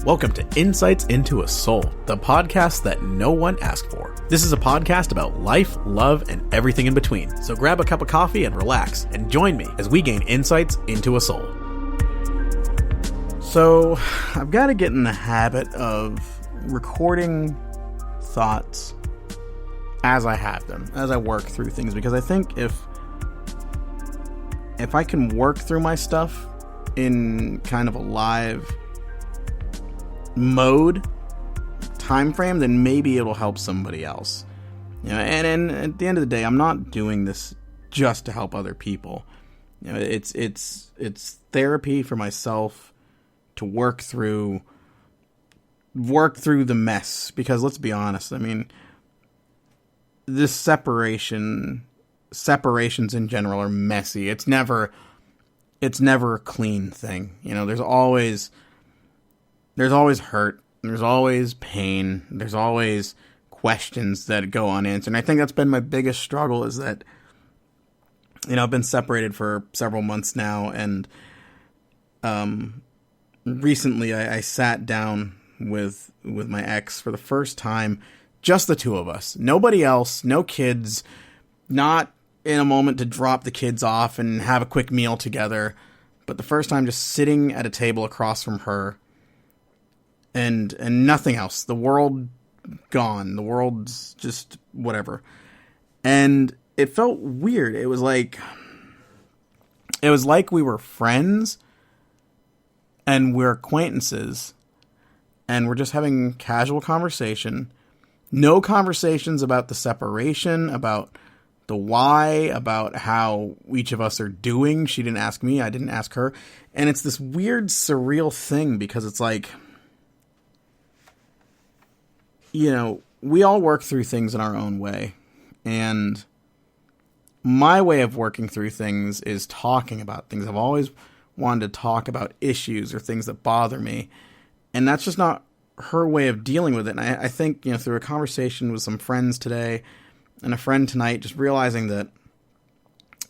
Welcome to Insights into a Soul, the podcast that no one asked for. This is a podcast about life, love, and everything in between. So grab a cup of coffee and relax, and join me as we gain insights into a soul. So, I've got to get in the habit of recording thoughts as I have them, as I work through things, because I think if I can work through my stuff in kind of a live mode time frame, then maybe it'll help somebody else. You know, and at the end of the day, I'm not doing this just to help other people. You know, it's therapy for myself to work through the mess, because let's be honest, I mean, this separations in general are messy. It's never a clean thing. You know, there's always hurt, there's always pain, there's always questions that go unanswered. And I think that's been my biggest struggle, is that, you know, I've been separated for several months now, and recently I sat down with my ex for the first time, just the two of us, nobody else, no kids, not in a moment to drop the kids off and have a quick meal together, but the first time just sitting at a table across from her, and nothing else. The world gone. The world's just whatever. And it felt weird. It was like we were friends and we're acquaintances and we're just having casual conversation. No conversations about the separation, about the why, about how each of us are doing. She didn't ask me, I didn't ask her. And it's this weird, surreal thing, because it's like, you know, we all work through things in our own way. And my way of working through things is talking about things. I've always wanted to talk about issues or things that bother me. And that's just not her way of dealing with it. And I think, you know, through a conversation with some friends today and a friend tonight, just realizing that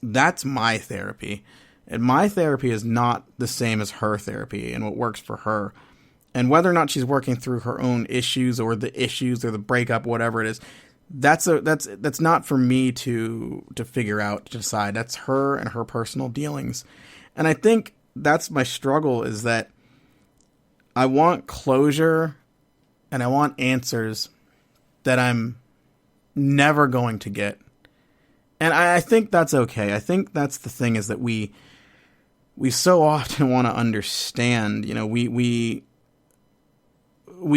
that's my therapy. And my therapy is not the same as her therapy and what works for her. And whether or not she's working through her own issues or the breakup, whatever it is, that's not for me to figure out, to decide. That's her and her personal dealings. And I think that's my struggle, is that I want closure and I want answers that I'm never going to get. And I think that's okay. I think that's the thing, is that we so often want to understand. You know, we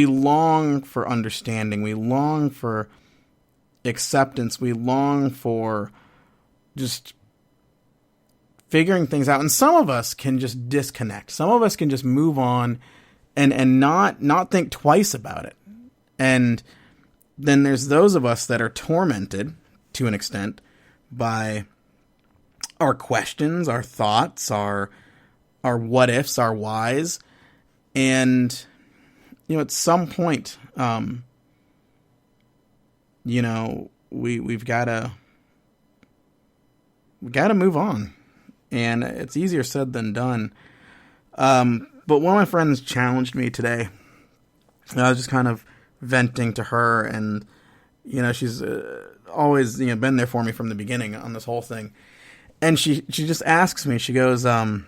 long for understanding. We long for acceptance. We long for just figuring things out. And some of us can just disconnect. Some of us can just move on and not think twice about it. And then there's those of us that are tormented to an extent by our questions, our thoughts, our what ifs, our whys. And you know, at some point, you know, we've got to move on, and it's easier said than done. But one of my friends challenged me today. I was just kind of venting to her, and you know, she's always, you know, been there for me from the beginning on this whole thing. And she just asks me. She goes, "Have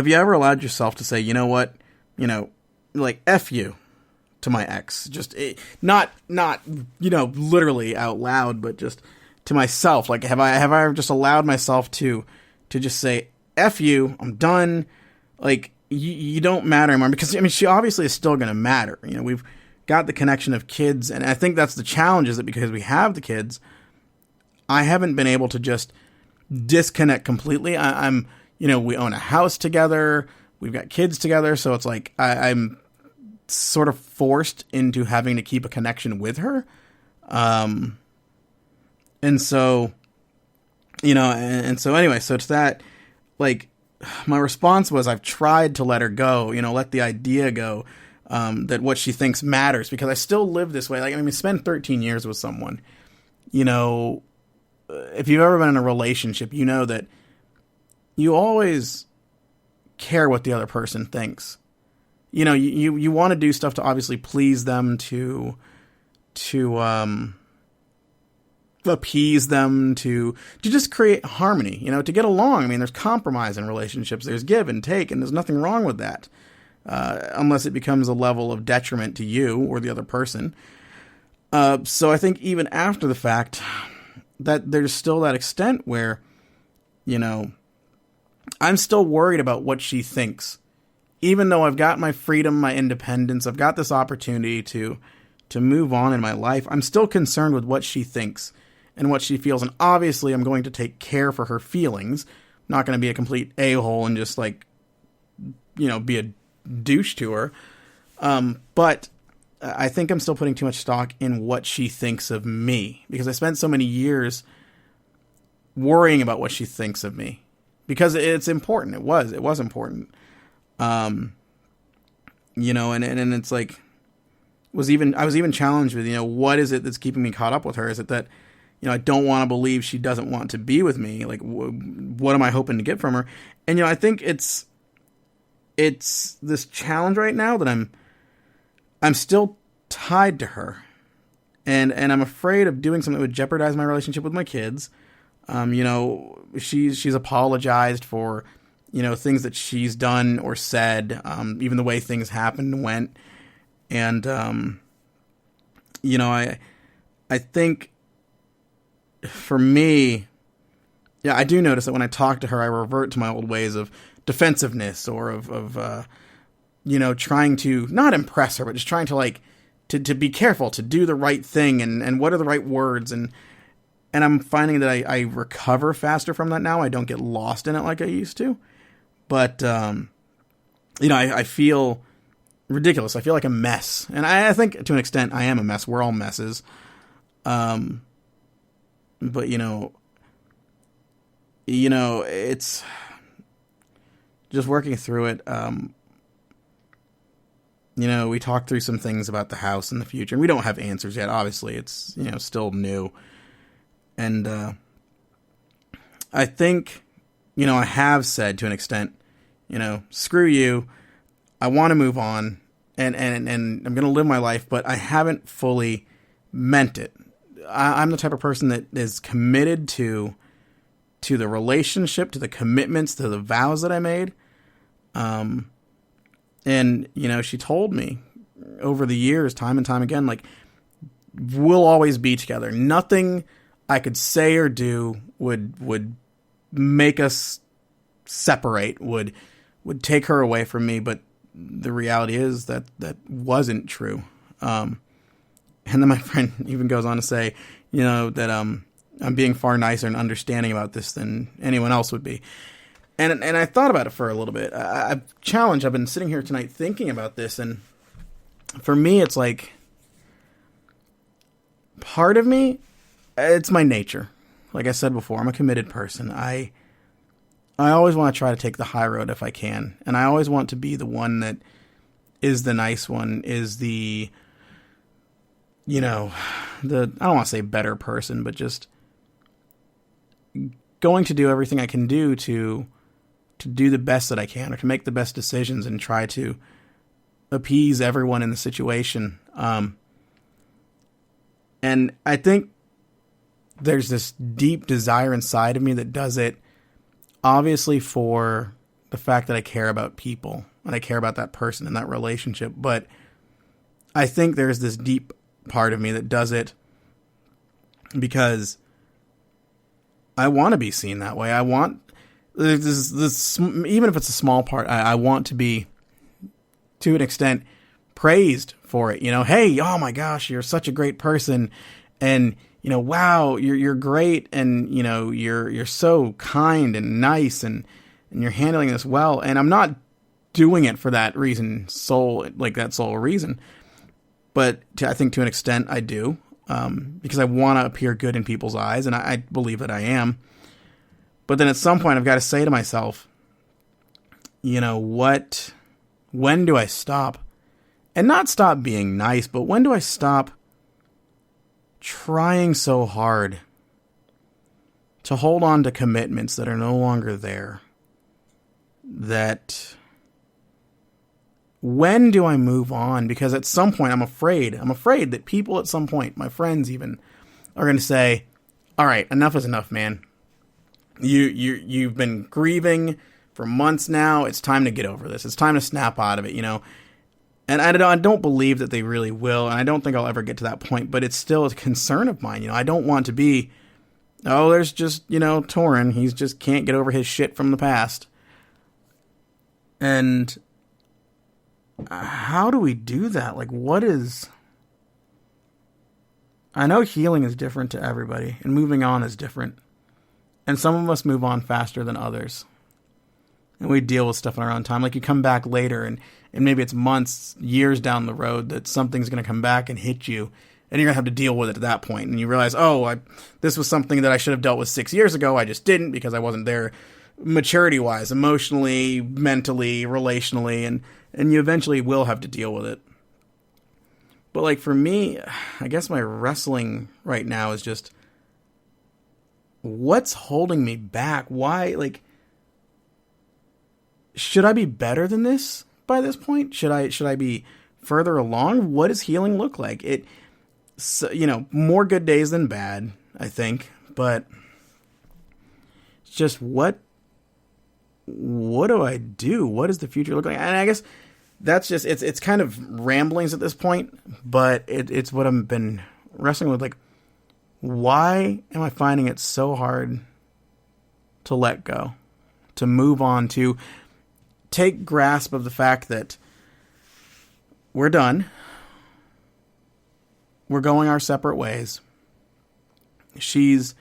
you ever allowed yourself to say, you know what, you know, like F you to my ex?" Just not, you know, literally out loud, but just to myself. Like, have I ever just allowed myself to just say, F you, I'm done. Like, you don't matter anymore. Because, I mean, she obviously is still going to matter. You know, we've got the connection of kids. And I think that's the challenge, is that because we have the kids, I haven't been able to just disconnect completely. I'm, you know, we own a house together. We've got kids together. So it's like, I'm sort of forced into having to keep a connection with her. And so, you know, and so anyway, so to that, like, my response was, I've tried to let her go, you know, let the idea go, that what she thinks matters, because I still live this way. Like, I mean, spend 13 years with someone, you know, if you've ever been in a relationship, you know that you always care what the other person thinks. you want to do stuff to obviously please them, to appease them, to just create harmony, to get along. I mean, there's compromise in relationships, there's give and take, and there's nothing wrong with that, unless it becomes a level of detriment to you or the other person. So I think even after the fact, that there's still that extent where, I'm still worried about what she thinks. Even though I've got my freedom, my independence, I've got this opportunity to move on in my life, I'm still concerned with what she thinks and what she feels. And obviously I'm going to take care for her feelings. I'm not going to be a complete a-hole and just be a douche to her. But I think I'm still putting too much stock in what she thinks of me, because I spent so many years worrying about what she thinks of me, because it's important. It was important. And it's like, I was even challenged with, what is it that's keeping me caught up with her? Is it that, I don't want to believe she doesn't want to be with me? Like, what am I hoping to get from her? And, I think it's this challenge right now that I'm still tied to her, and I'm afraid of doing something that would jeopardize my relationship with my kids. She's apologized for, things that she's done or said, even the way things happened and went. And, I think for me, I do notice that when I talk to her, I revert to my old ways of defensiveness, or of trying to not impress her, but just trying to to be careful, to do the right thing, and what are the right words. And I'm finding that I recover faster from that now. I don't get lost in it like I used to. But, I feel ridiculous. I feel like a mess. And I think to an extent I am a mess. We're all messes. But, it's just working through it. We talked through some things about the house in the future, and we don't have answers yet. Obviously, it's, still new. And I think, I have said to an extent, screw you. I want to move on, and I'm going to live my life, but I haven't fully meant it. I'm the type of person that is committed to the relationship, to the commitments, to the vows that I made. And, she told me over the years, time and time again, we'll always be together. Nothing I could say or do would make us separate, would take her away from me. But the reality is that wasn't true. And then my friend even goes on to say, that I'm being far nicer and understanding about this than anyone else would be. And I thought about it for a little bit. I've been sitting here tonight thinking about this, and for me, it's like, part of me, it's my nature. Like I said before, I'm a committed person. I always want to try to take the high road if I can, and I always want to be the one that is the nice one, is the, I don't want to say better person, but just going to do everything I can do to do the best that I can, or to make the best decisions and try to appease everyone in the situation. And I think there's this deep desire inside of me that does it, obviously, for the fact that I care about people and I care about that person and that relationship. But I think there's this deep part of me that does it because I want to be seen that way. I want this, even if it's a small part, I want to be, to an extent, praised for it. Hey, oh my gosh, you're such a great person, and wow, you're great, and you're so kind and nice, and you're handling this well. And I'm not doing it for that reason, sole reason, but I think to an extent I do, because I want to appear good in people's eyes, and I believe that I am. But then at some point I've got to say to myself, when do I stop? And not stop being nice, but when do I stop trying so hard to hold on to commitments that are no longer there, that when do I move on? Because at some point I'm afraid that people at some point, my friends even, are going to say, all right, enough is enough, man. You've been grieving for months now. It's time to get over this. It's time to snap out of it, And I don't believe that they really will, and I don't think I'll ever get to that point, but it's still a concern of mine. I don't want to be, there's just, Torin. He's just can't get over his shit from the past. And how do we do that? Like, I know healing is different to everybody, and moving on is different. And some of us move on faster than others. And we deal with stuff in our own time. Like, you come back later, and maybe it's months, years down the road that something's going to come back and hit you, and you're going to have to deal with it at that point. And you realize, this was something that I should have dealt with 6 years ago. I just didn't because I wasn't there maturity-wise, emotionally, mentally, relationally, and you eventually will have to deal with it. But, like, for me, I guess my wrestling right now is just, what's holding me back? Why, like, should I be better than this by this point? Should I be further along? What does healing look like? More good days than bad, I think, but it's just what do I do? What does the future look like? And I guess that's just, it's kind of ramblings at this point, but it's what I've been wrestling with. Like, why am I finding it so hard to let go, to move on, to take grasp of the fact that we're done. We're going our separate ways. She's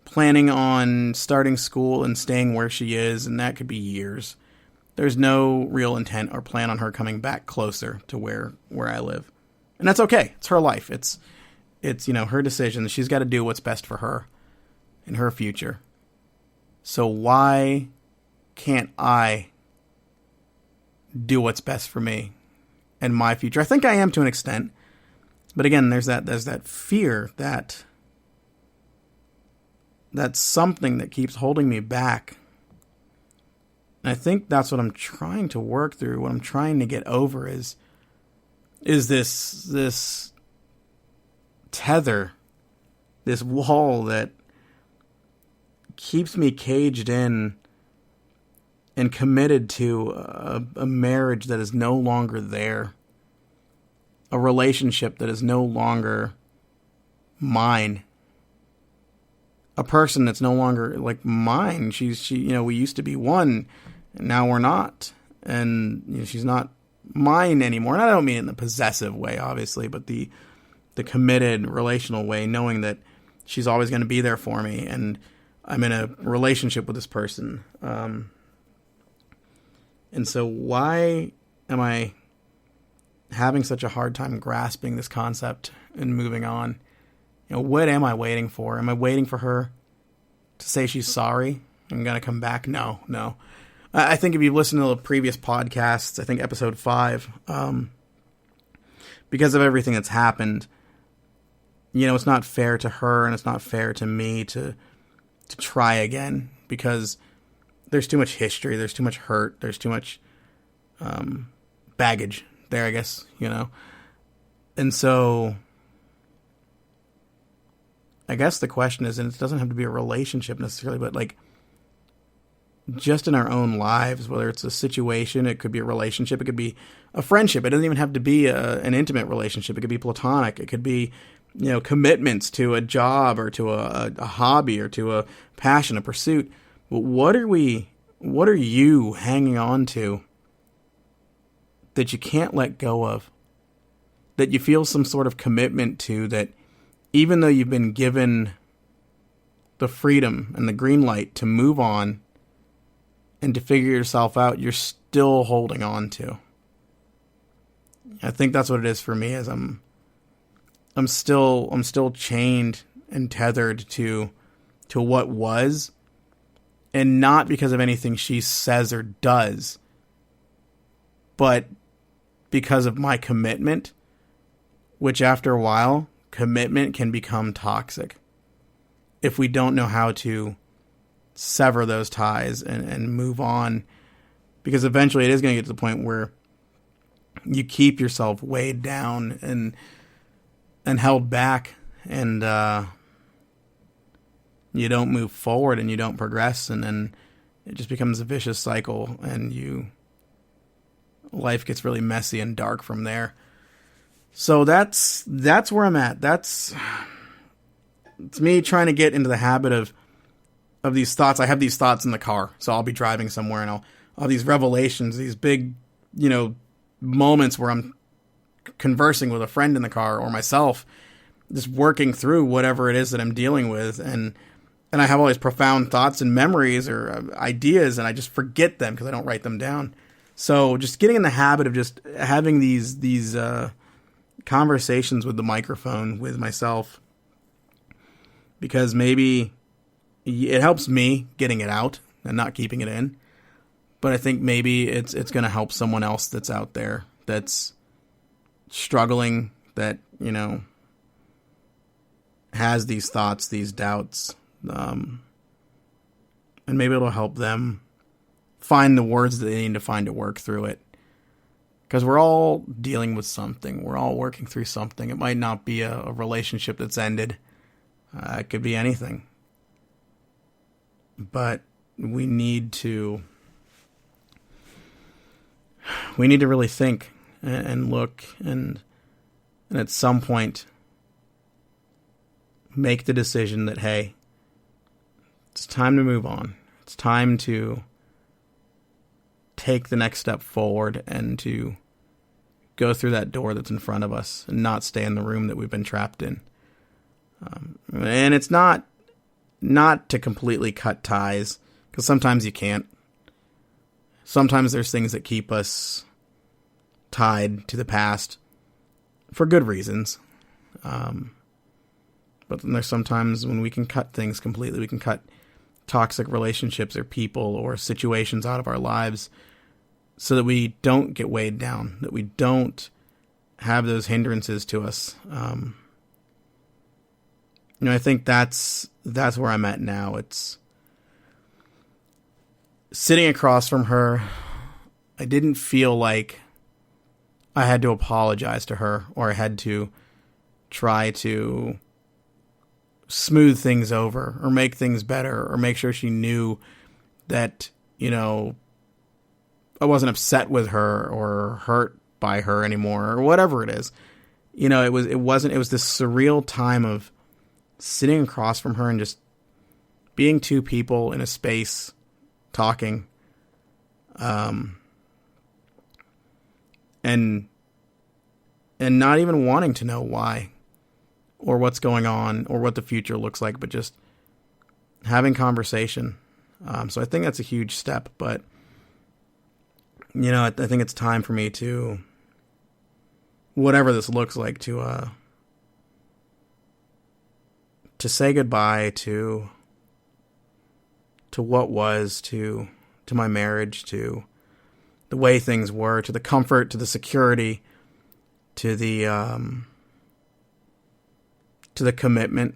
planning on starting school and staying where she is, and that could be years. There's no real intent or plan on her coming back closer to where I live. And that's okay. It's her life. It's her decision. She's got to do what's best for her and her future. So why can't I do what's best for me and my future? I think I am to an extent. But again, there's that fear, that's something that keeps holding me back. And I think that's what I'm trying to work through. What I'm trying to get over is this tether, this wall that keeps me caged in and committed to a marriage that is no longer there, a relationship that is no longer mine, a person that's no longer like mine. She we used to be one, and now we're not, and she's not mine anymore. And I don't mean it in the possessive way, obviously, but the committed relational way, knowing that she's always going to be there for me, and I'm in a relationship with this person. And so why am I having such a hard time grasping this concept and moving on? What am I waiting for? Am I waiting for her to say she's sorry and going to come back? No. I think if you've listened to the previous podcasts, I think episode 5, because of everything that's happened, it's not fair to her and it's not fair to me to try again, because there's too much history, there's too much hurt, there's too much baggage there, I guess, And so I guess the question is, and it doesn't have to be a relationship necessarily, but like just in our own lives, whether it's a situation, it could be a relationship, it could be a friendship. It doesn't even have to be an intimate relationship. It could be platonic. It could be, commitments to a job or to a hobby or to a passion, a pursuit. But what are you hanging on to that you can't let go of, that you feel some sort of commitment to, that even though you've been given the freedom and the green light to move on and to figure yourself out, you're still holding on to? I think that's what it is for me, is I'm still chained and tethered to what was, and not because of anything she says or does, but because of my commitment, which after a while, commitment can become toxic if we don't know how to sever those ties and move on, because eventually it is going to get to the point where you keep yourself weighed down and held back, and you don't move forward and you don't progress, and then it just becomes a vicious cycle, and life gets really messy and dark from there. So that's where I'm at. It's me trying to get into the habit of these thoughts. I have these thoughts in the car, so I'll be driving somewhere and I'll have these revelations, these big, moments where I'm conversing with a friend in the car or myself, just working through whatever it is that I'm dealing with, and I have all these profound thoughts and memories or ideas, and I just forget them because I don't write them down. So just getting in the habit of just having these conversations with the microphone with myself, because maybe it helps me getting it out and not keeping it in. But I think maybe it's going to help someone else that's out there that's struggling, that, has these thoughts, these doubts. And maybe it'll help them find the words that they need to find to work through it. Because we're all dealing with something. We're all working through something. It might not be a relationship that's ended. It could be anything. But we need to really think and look and at some point make the decision that, hey, it's time to move on. It's time to take the next step forward and to go through that door that's in front of us and not stay in the room that we've been trapped in. And it's not to completely cut ties, because sometimes you can't. Sometimes there's things that keep us tied to the past for good reasons. But then there's sometimes when we can cut things completely. We can cut toxic relationships or people or situations out of our lives so that we don't get weighed down, that we don't have those hindrances to us. I think that's where I'm at now. It's sitting across from her. I didn't feel like I had to apologize to her, or I had to try to smooth things over or make things better or make sure she knew that, I wasn't upset with her or hurt by her anymore or whatever it is. It was this surreal time of sitting across from her and just being two people in a space talking, and not even wanting to know why or what's going on or what the future looks like, but just having conversation. So I think that's a huge step, but I think it's time for me to, whatever this looks like, to say goodbye to what was, to my marriage, to the way things were, to the comfort, to the security, to the commitment.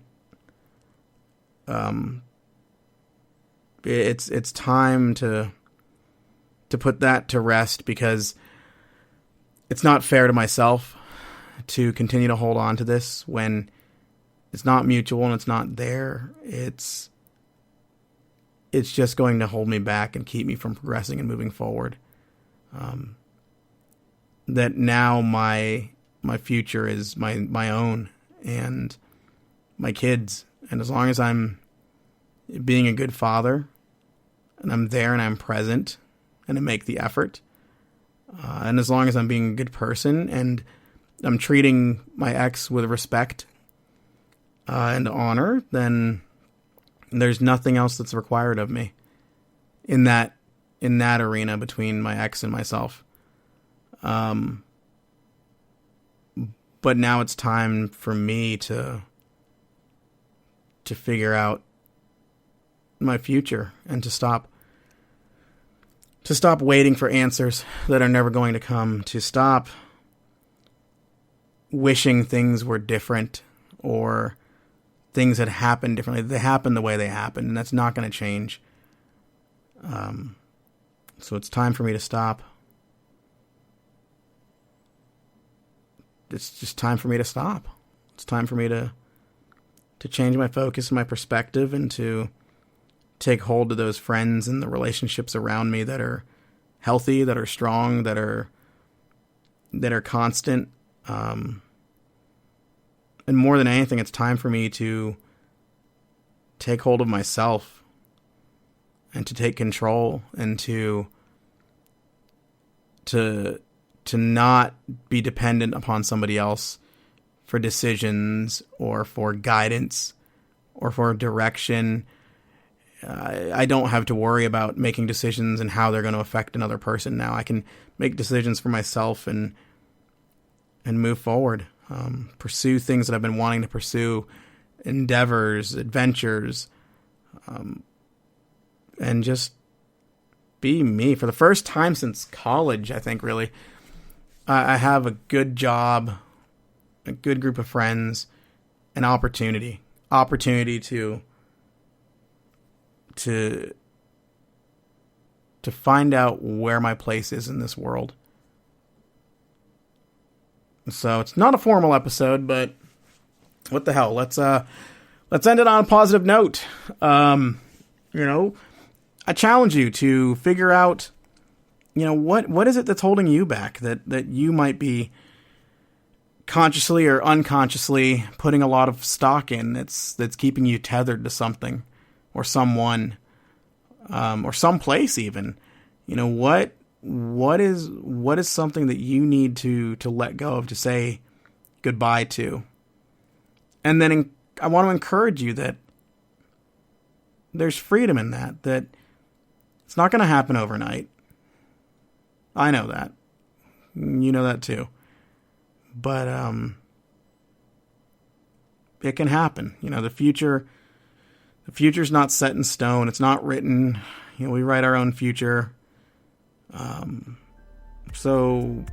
It's time to put that to rest, because it's not fair to myself to continue to hold on to this when it's not mutual and it's not there. It's just going to hold me back and keep me from progressing and moving forward. That now my future is my own and my kids. And as long as I'm being a good father and I'm there and I'm present and I make the effort, and as long as I'm being a good person and I'm treating my ex with respect and honor, then there's nothing else that's required of me in that arena between my ex and myself. But now it's time for me to figure out my future and to stop waiting for answers that are never going to come, to stop wishing things were different or things had happened differently. They happened the way they happened, and that's not going to change. So it's time for me to stop it's just time for me to stop. It's time for me to change my focus and my perspective, and to take hold of those friends and the relationships around me that are healthy, that are strong, that are constant. And more than anything, it's time for me to take hold of myself and to take control, and to not be dependent upon somebody else for decisions or for guidance or for direction. I don't have to worry about making decisions and how they're going to affect another person now. I can make decisions for myself and move forward. Pursue things that I've been wanting to pursue, endeavors, adventures, and just be me. For the first time since college, I think, really, I have a good job, a good group of friends, an opportunity to find out where my place is in this world. So it's not a formal episode, but what the hell? Let's end it on a positive note. I challenge you to figure out, what is it that's holding you back, that you might be consciously or unconsciously putting a lot of stock in, that's keeping you tethered to something or someone, or someplace even. What is something that you need to let go of, to say goodbye to? And then I want to encourage you that there's freedom in that it's not going to happen overnight. I know that. You know that too. But it can happen. The future's not set in stone. It's not written. We write our own future. So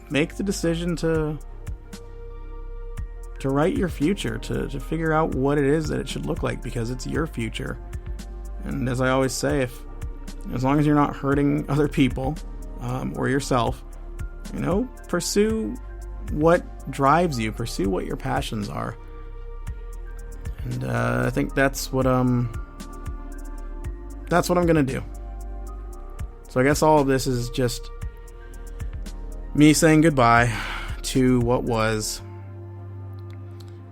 make the decision to write your future, to figure out what it is that it should look like, because it's your future. And as I always say, as long as you're not hurting other people, or yourself, pursue what drives you, pursue what your passions are. And I think that's what I'm gonna do. So I guess all of this is just me saying goodbye to what was,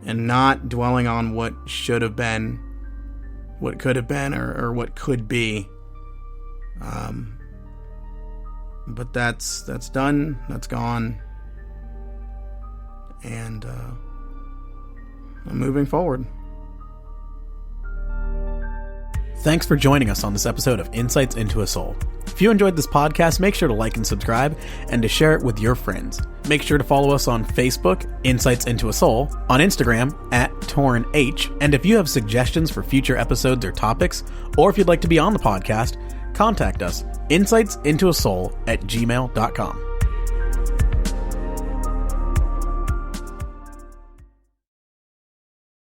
and not dwelling on what should have been, what could have been, or what could be. But that's done, that's gone, and I'm moving forward. Thanks for joining us on this episode of Insights into a Soul. If you enjoyed this podcast, make sure to like and subscribe, and to share it with your friends. Make sure to follow us on Facebook, Insights into a Soul, on Instagram, @TornH, and if you have suggestions for future episodes or topics, or if you'd like to be on the podcast, contact us, insightsintoasoul@gmail.com.